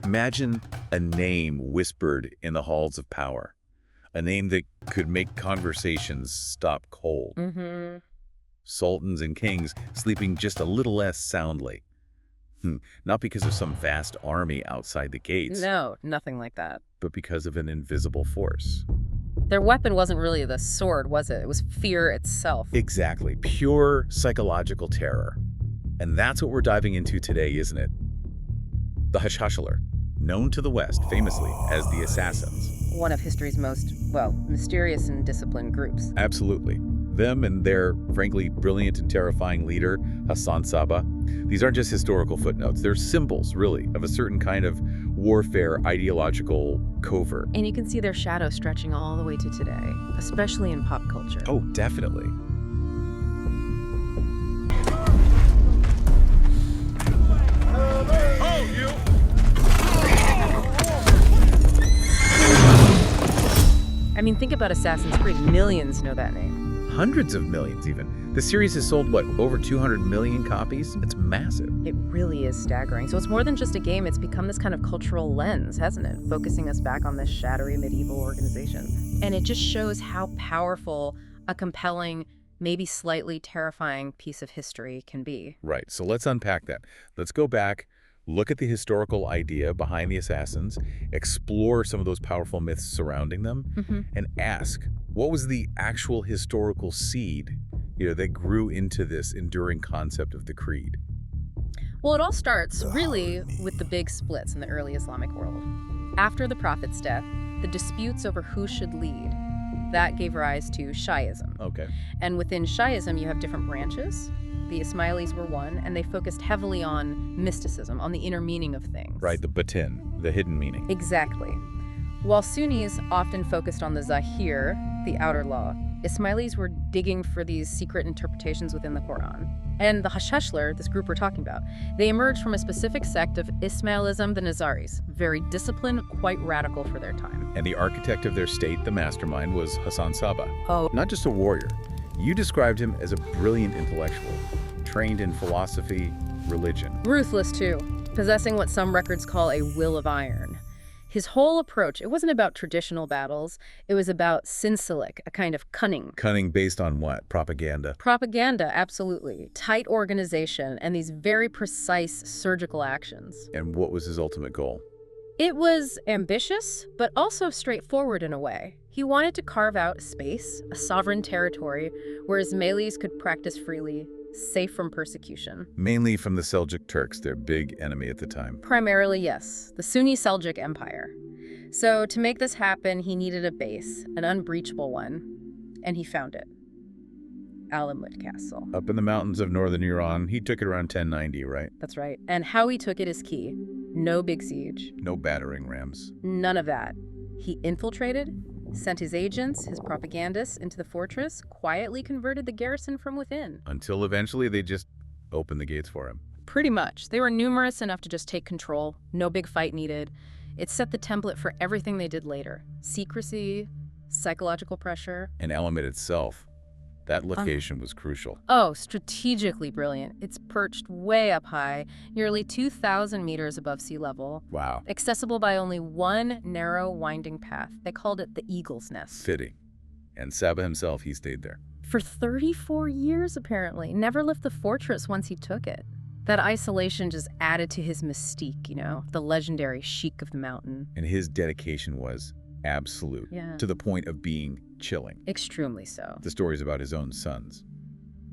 Imagine a name whispered in the halls of power, a name that could make conversations stop cold. Sultans and kings sleeping just a little less soundly. Not because of some vast army outside the gates, No, nothing like that. but because of an invisible force. Their weapon wasn't really the sword, was it? It was fear itself. Exactly. Pure psychological terror. And that's what we're diving into today, isn't it? The Hashashins, known to the West famously as the Assassins. One of history's most, well, mysterious and disciplined groups. Absolutely. Them and their, frankly, brilliant and terrifying leader, Hassan-i Sabbah. These aren't just historical footnotes. They're symbols, really, of a certain kind of warfare ideological covert. And you can see their shadow stretching all the way to today, especially in pop culture. Oh, definitely. I mean, think about Assassin's Creed. Millions know that name. Hundreds of millions, even. The series has sold, what, over 200 million copies? It's massive. It really is staggering. So it's more than just a game. It's become this kind of cultural lens, hasn't it? Focusing us back on this shadowy medieval organization. And it just shows how powerful a compelling, maybe slightly terrifying piece of history can be. Right, so let's unpack that. Let's go back, look at the historical idea behind the Assassins, explore some of those powerful myths surrounding them, and ask, what was the actual historical seed, that grew into this enduring concept of the creed? Well, it all starts, really, with the big splits in the early Islamic world. After the Prophet's death, the disputes over who should lead, that gave rise to Shi'ism. Okay. And within Shi'ism, you have different branches. The Ismailis were one, and they focused heavily on mysticism, on the inner meaning of things. Right, the batin, the hidden meaning. Exactly. While Sunnis often focused on the zahir, the outer law, Ismailis were digging for these secret interpretations within the Quran. And the Hashashins, this group we're talking about, they emerged from a specific sect of Ismailism, the Nazaris, very disciplined, quite radical for their time. And the architect of their state, the mastermind, was Hassan-i Sabbah. Oh. Not just a warrior. You described him as a brilliant intellectual, trained in philosophy, religion. Ruthless, too, possessing what some records call a will of iron. His whole approach, it wasn't about traditional battles, it was about sinsilic, a kind of cunning. Cunning based on what? Propaganda? Propaganda, absolutely. Tight organization and these very precise surgical actions. And what was his ultimate goal? It was ambitious, but also straightforward in a way. He wanted to carve out space, a sovereign territory, where Ismailis could practice freely, safe from persecution. Mainly from the Seljuk Turks, their big enemy at the time. Primarily, yes, the Sunni Seljuk Empire. So to make this happen, he needed a base, an unbreachable one, and he found it. Alamut Castle. Up in the mountains of northern Iran, he took it around 1090, right? That's right. And how he took it is key. No big siege. No battering rams. None of that. He infiltrated, sent his agents, his propagandists into the fortress, quietly converted the garrison from within. Until eventually they just opened the gates for him. Pretty much. They were numerous enough to just take control. No big fight needed. It set the template for everything they did later. Secrecy, psychological pressure. And Alamut itself. That location was crucial. Oh, strategically brilliant. It's perched way up high, nearly 2,000 meters above sea level. Wow. Accessible by only one narrow, winding path. They called it the Eagle's Nest. Fitting. And Sabbah himself, he stayed there. For 34 years, apparently. Never left the fortress once he took it. That isolation just added to his mystique, the legendary Sheik of the mountain. And his dedication was absolute, to the point of being chilling. Extremely so. The stories about his own sons.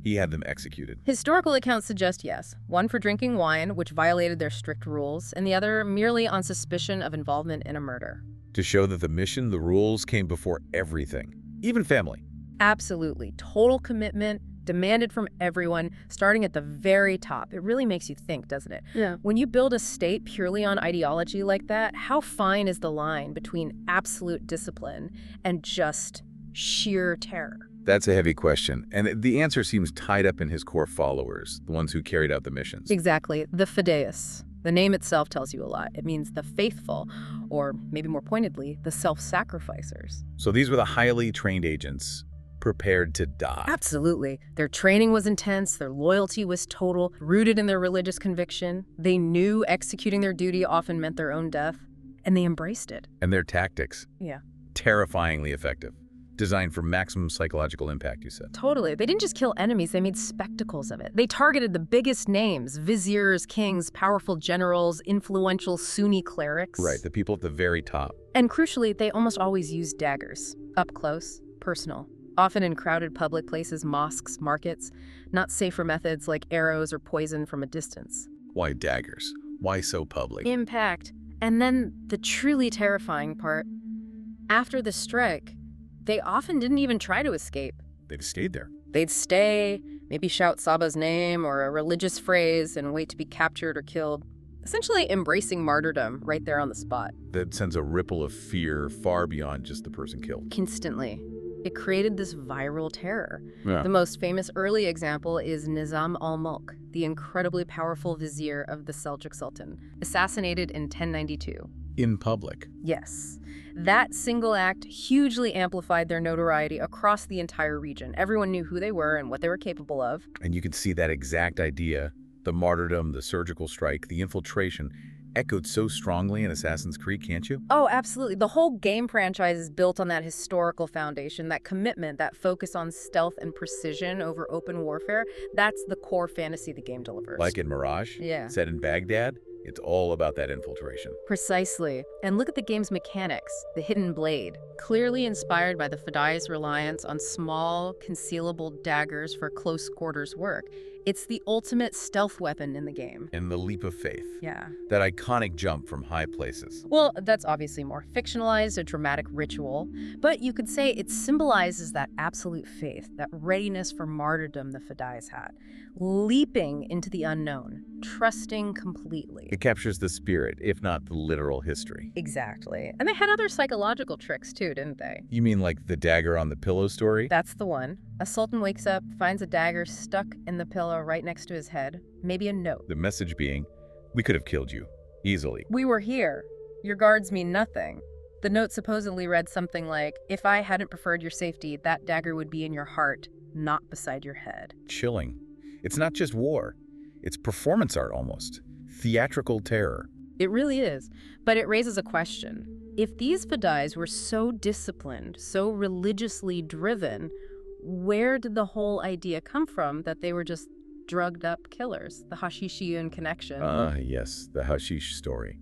He had them executed. Historical accounts suggest yes. One for drinking wine, which violated their strict rules, and the other merely on suspicion of involvement in a murder. To show that the mission, the rules, came before everything, even family. Absolutely. Total commitment, demanded from everyone, starting at the very top. It really makes you think, doesn't it? Yeah. When you build a state purely on ideology like that, how fine is the line between absolute discipline and just sheer terror? That's a heavy question, and the answer seems tied up in his core followers, the ones who carried out the missions. Exactly. The Fedayeen. The name itself tells you a lot. It means the faithful, or maybe more pointedly, the self-sacrificers. So these were the highly trained agents, prepared to die. Absolutely. Their training was intense, their loyalty was total, rooted in their religious conviction. They knew executing their duty often meant their own death, and they embraced it. And their tactics, Yeah. terrifyingly effective. Designed for maximum psychological impact, you said. Totally. They didn't just kill enemies, they made spectacles of it. They targeted the biggest names, viziers, kings, powerful generals, influential Sunni clerics. Right, the people at the very top. And crucially, they almost always used daggers. Up close, personal. Often in crowded public places, mosques, markets. Not safer methods like arrows or poison from a distance. Why daggers? Why so public? Impact. And then the truly terrifying part. After the strike, they often didn't even try to escape. They've stayed there. They'd stay, maybe shout Sabbah's name or a religious phrase and wait to be captured or killed. Essentially embracing martyrdom right there on the spot. That sends a ripple of fear far beyond just the person killed. Instantly. It created this viral terror. Yeah. The most famous early example is Nizam al-Mulk, the incredibly powerful vizier of the Seljuk Sultan, assassinated in 1092. In public. Yes. That single act hugely amplified their notoriety across the entire region. Everyone knew who they were and what they were capable of. And you could see that exact idea, the martyrdom, the surgical strike, the infiltration, echoed so strongly in Assassin's Creed, can't you? Oh, absolutely. The whole game franchise is built on that historical foundation, that commitment, that focus on stealth and precision over open warfare. That's the core fantasy the game delivers. Like in Mirage? Yeah. Set in Baghdad? It's all about that infiltration. Precisely. And look at the game's mechanics. The hidden blade, clearly inspired by the Fedayeen's reliance on small, concealable daggers for close quarters work. It's the ultimate stealth weapon in the game. And the leap of faith. Yeah. That iconic jump from high places. Well, that's obviously more fictionalized, a dramatic ritual, but you could say it symbolizes that absolute faith, that readiness for martyrdom the Fedayeen had. Leaping into the unknown, trusting completely. It captures the spirit, if not the literal history. Exactly. And they had other psychological tricks too, didn't they? You mean like the dagger on the pillow story? That's the one. A sultan wakes up, finds a dagger stuck in the pillow right next to his head. Maybe a note. The message being, we could have killed you. Easily. We were here. Your guards mean nothing. The note supposedly read something like, if I hadn't preferred your safety, that dagger would be in your heart, not beside your head. Chilling. It's not just war. It's performance art almost. Theatrical terror. It really is. But it raises a question. If these Fedayeen were so disciplined, so religiously driven, where did the whole idea come from that they were just drugged-up killers? The Hashashin connection. Yes, the Hashish story.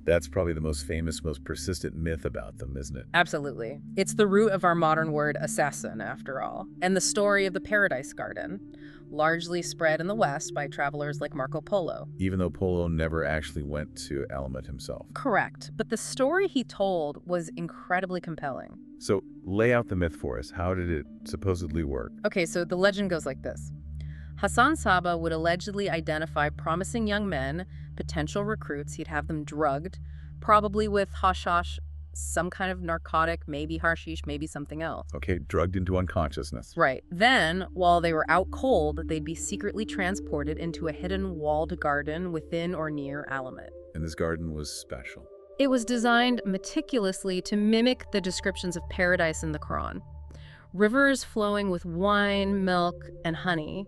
That's probably the most famous, most persistent myth about them, isn't it? Absolutely. It's the root of our modern word assassin, after all. And the story of the Paradise Garden, largely spread in the West by travelers like Marco Polo. Even though Polo never actually went to Alamein himself. Correct. But the story he told was incredibly compelling. So, lay out the myth for us. How did it supposedly work? Okay, so the legend goes like this. Hassan-i Sabbah would allegedly identify promising young men, potential recruits. He'd have them drugged, probably with hashash, some kind of narcotic, maybe hashish, maybe something else. Okay, drugged into unconsciousness. Right. Then, while they were out cold, they'd be secretly transported into a hidden walled garden within or near Alamein. And this garden was special. It was designed meticulously to mimic the descriptions of paradise in the Quran. Rivers flowing with wine, milk, and honey.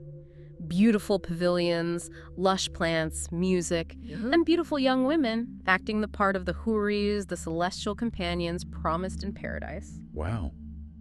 Beautiful pavilions, lush plants, music, and beautiful young women acting the part of the Houris, the celestial companions promised in paradise. Wow.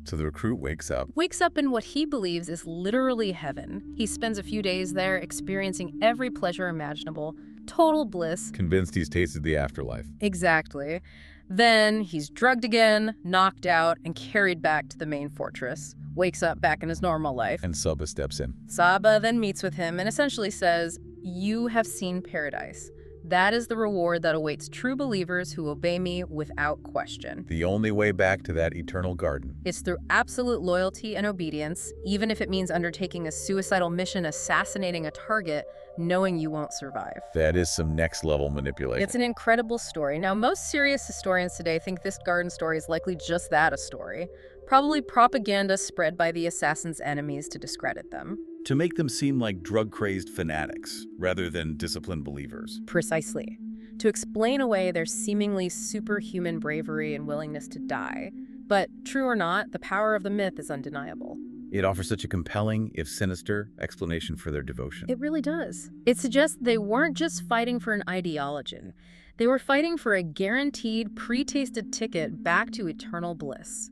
So the recruit wakes up. Wakes up in what he believes is literally heaven. He spends a few days there experiencing every pleasure imaginable, total bliss. Convinced he's tasted the afterlife. Exactly. Then he's drugged again, knocked out, and carried back to the main fortress. Wakes up back in his normal life. And Sabbah steps in. Sabbah then meets with him and essentially says, "You have seen paradise. That is the reward that awaits true believers who obey me without question. The only way back to that eternal garden. It's through absolute loyalty and obedience, even if it means undertaking a suicidal mission, assassinating a target, knowing you won't survive." That is some next-level manipulation. It's an incredible story. Now, most serious historians today think this garden story is likely just that, a story. Probably propaganda spread by the assassins' enemies to discredit them. To make them seem like drug-crazed fanatics, rather than disciplined believers. Precisely. To explain away their seemingly superhuman bravery and willingness to die. But true or not, the power of the myth is undeniable. It offers such a compelling, if sinister, explanation for their devotion. It really does. It suggests they weren't just fighting for an ideology. They were fighting for a guaranteed, pre-tasted ticket back to eternal bliss.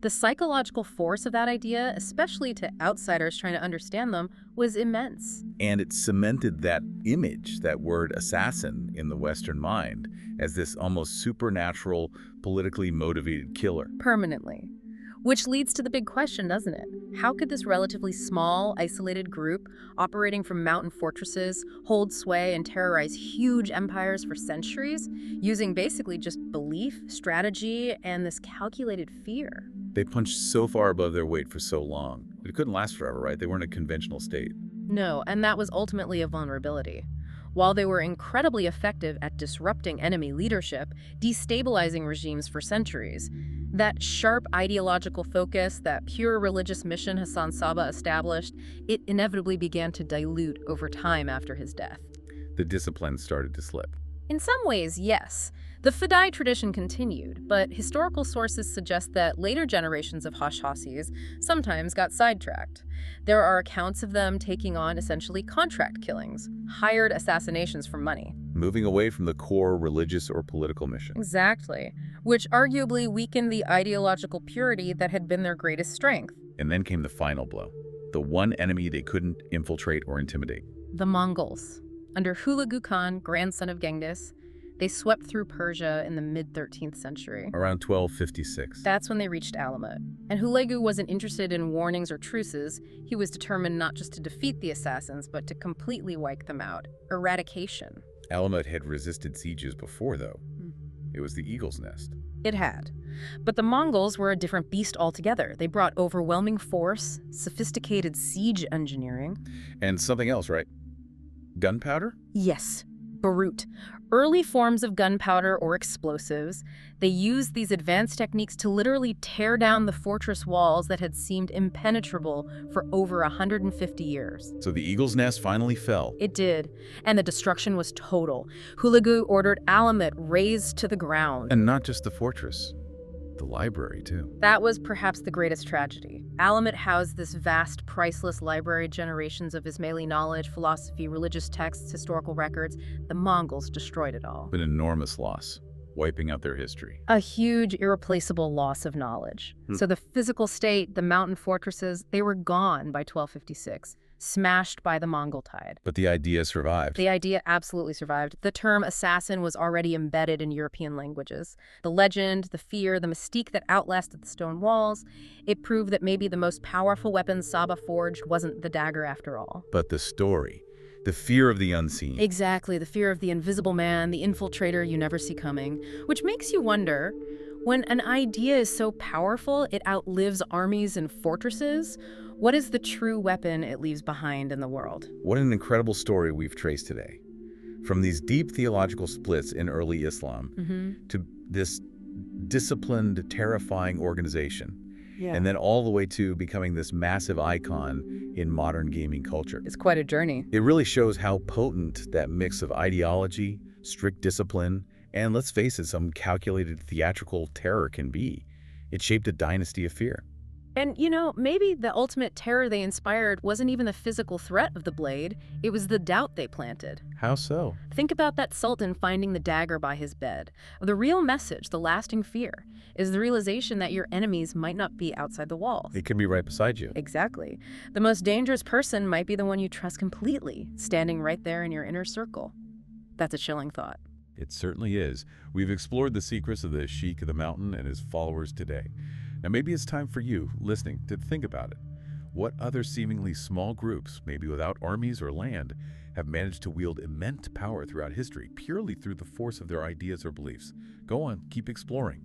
The psychological force of that idea, especially to outsiders trying to understand them, was immense. And it cemented that image, that word assassin, in the Western mind as this almost supernatural, politically motivated killer. Permanently. Which leads to the big question, doesn't it? How could this relatively small, isolated group, operating from mountain fortresses, hold sway and terrorize huge empires for centuries, using basically just belief, strategy, and this calculated fear? They punched so far above their weight for so long. It couldn't last forever, right? They weren't a conventional state. No, and that was ultimately a vulnerability. While they were incredibly effective at disrupting enemy leadership, destabilizing regimes for centuries, that sharp ideological focus, that pure religious mission Hassan-i Sabbah established, it inevitably began to dilute over time after his death. The discipline started to slip. In some ways, yes. The Fedayeen tradition continued, but historical sources suggest that later generations of Hashashins sometimes got sidetracked. There are accounts of them taking on essentially contract killings, hired assassinations for money. Moving away from the core religious or political mission. Exactly, which arguably weakened the ideological purity that had been their greatest strength. And then came the final blow, the one enemy they couldn't infiltrate or intimidate. The Mongols. Under Hulagu Khan, grandson of Genghis, they swept through Persia in the mid-13th century. Around 1256. That's when they reached Alamut. And Hulagu wasn't interested in warnings or truces. He was determined not just to defeat the assassins, but to completely wipe them out. Eradication. Alamut had resisted sieges before, though. It was the eagle's nest. It had. But the Mongols were a different beast altogether. They brought overwhelming force, sophisticated siege engineering. And something else, right? Gunpowder? Yes, Barut. Early forms of gunpowder or explosives. They used these advanced techniques to literally tear down the fortress walls that had seemed impenetrable for over 150 years. So the eagle's nest finally fell. It did, and the destruction was total. Hulagu ordered Alamut razed to the ground. And not just the fortress. The library, too. That was perhaps the greatest tragedy. Alamut housed this vast, priceless library, generations of Ismaili knowledge, philosophy, religious texts, historical records. The Mongols destroyed it all. An enormous loss, wiping out their history. A huge, irreplaceable loss of knowledge. So the physical state, the mountain fortresses, they were gone by 1256. Smashed by the Mongol tide. But the idea survived. The idea absolutely survived. The term assassin was already embedded in European languages. The legend, the fear, the mystique that outlasted the stone walls, it proved that maybe the most powerful weapon Sabbah forged wasn't the dagger after all. But the story, the fear of the unseen. Exactly, the fear of the invisible man, the infiltrator you never see coming, which makes you wonder, when an idea is so powerful it outlives armies and fortresses, what is the true weapon it leaves behind in the world? What an incredible story we've traced today. From these deep theological splits in early Islam to this disciplined, terrifying organization. Yeah. And then all the way to becoming this massive icon in modern gaming culture. It's quite a journey. It really shows how potent that mix of ideology, strict discipline, and let's face it, some calculated theatrical terror can be. It shaped a dynasty of fear. And, you know, maybe the ultimate terror they inspired wasn't even the physical threat of the blade, it was the doubt they planted. How so? Think about that sultan finding the dagger by his bed. The real message, the lasting fear, is the realization that your enemies might not be outside the walls. It can be right beside you. Exactly. The most dangerous person might be the one you trust completely, standing right there in your inner circle. That's a chilling thought. It certainly is. We've explored the secrets of the Sheik of the Mountain and his followers today. Now maybe it's time for you, listening, to think about it. What other seemingly small groups, maybe without armies or land, have managed to wield immense power throughout history purely through the force of their ideas or beliefs? Go on, keep exploring.